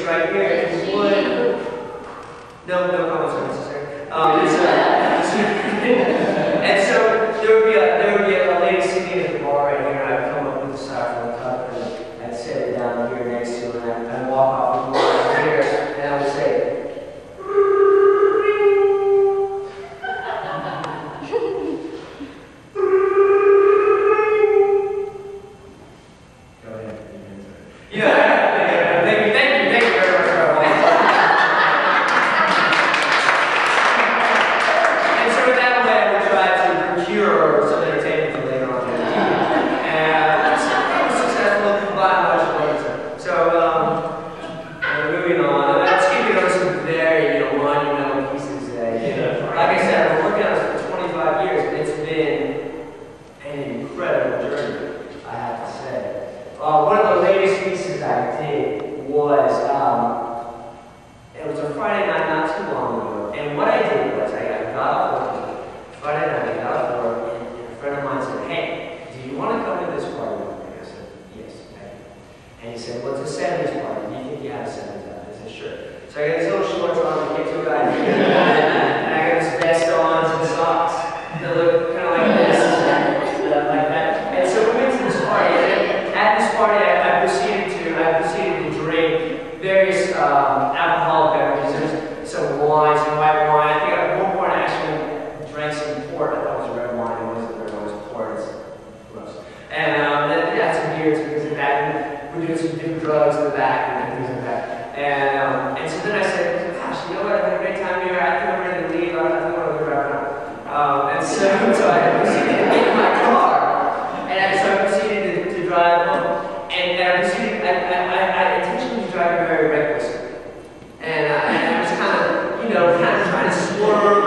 right here, if you would. No comments are necessary. And so there would be a lady sitting at the bar right here, and I'd come up with a styrofoam cup, and I'd set it down here next to her, and I'd walk off the bar here, and I would say, one of the latest pieces I did was, it was a Friday night not too long ago, and what I did was I got off work, Friday night I got off work, and a friend of mine said, hey, do you want to come to this party with me? I said, yes, I do. And he said, well, it's a 70s party, do you think you have a 70s out? I said, sure. So I got these little shorts on, I get to a guy, and I got this vest on, some socks that look kind of like this, like that. And so we went to this party, and at this party, I proceeded to drink various alcoholic beverages. There's some wine, some white wine. I think at one point I actually drank some port. I thought it was red wine. It wasn't red wine, it was port. It's gross. And then we had some beers and things like that. And we're doing some different drugs in the back and things like that. And so then I said, gosh, you know what? I had a great time here. I think I'm ready to leave. I think I'm going to wrap it up. And so I proceeded to get in my car. And so I proceeded to drive home. And I intentionally was driving very recklessly. And I was kind of trying to swerve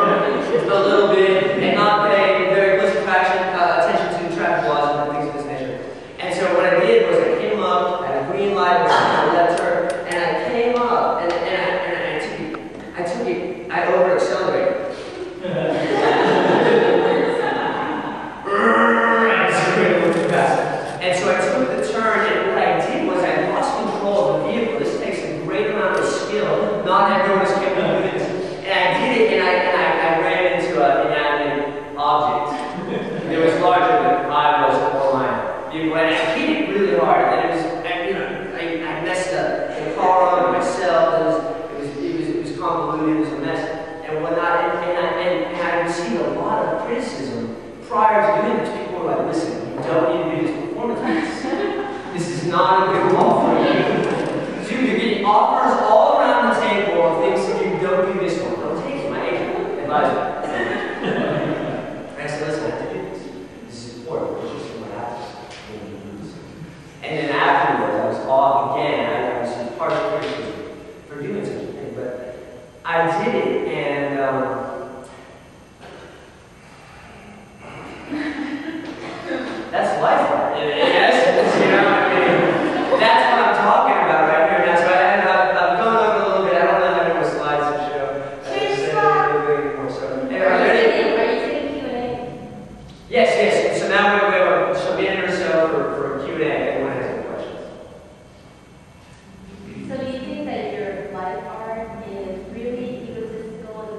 a little bit and not pay very close attention to traffic laws and things of this nature. And so what I did was I came up at a green light, I left turn, and I came up and I over accelerated. And so I took the turn, and what I did was I lost control of the vehicle. This takes a great amount of skill. Not everyone is capable of this. And I did it, and I ran into an inanimate object. It was larger than I was or my vehicle, and I hit it really hard. And it was, I messed up the car and myself. It was convoluted. It was a mess and whatnot. And I received a lot of criticism prior to doing this. People were like, "Listen, you don't need to do this performance piece. This is not a good call for you. Dude, you're getting offers all around the table of things that you don't do this one. Don't take it. My agent advised me." And I said, "Listen, I have to do this. This is important. It's just what happens when you lose." And then afterwards, I was all again. I was part of the criticism for doing such a thing, but I did it, and that's life, right? Yes, that's what I'm talking about right here. That's why I'm going over a little bit. I don't know how many more slides to show. Are you taking Q&A? Yes. So now she'll be in or so for Q&A. Anyone has any questions? So do you think that your life art is really egotistical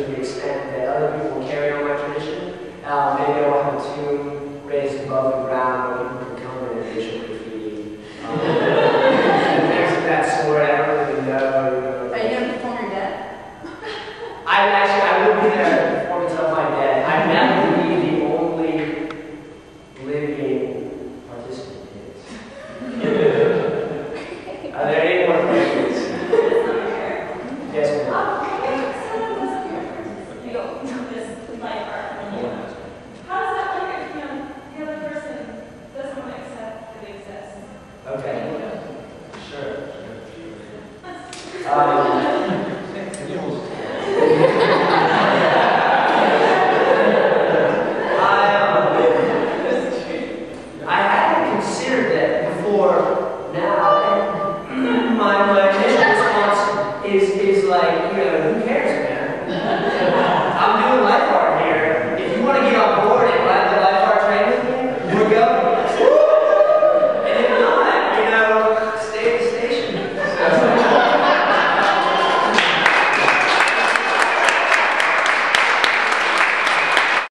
to the extent that other people carry on my tradition. Maybe I will have a tomb raised above the ground where people can come in and additional graffiti. Next to that sword, I don't really know. Are you going to perform your death? I will be there.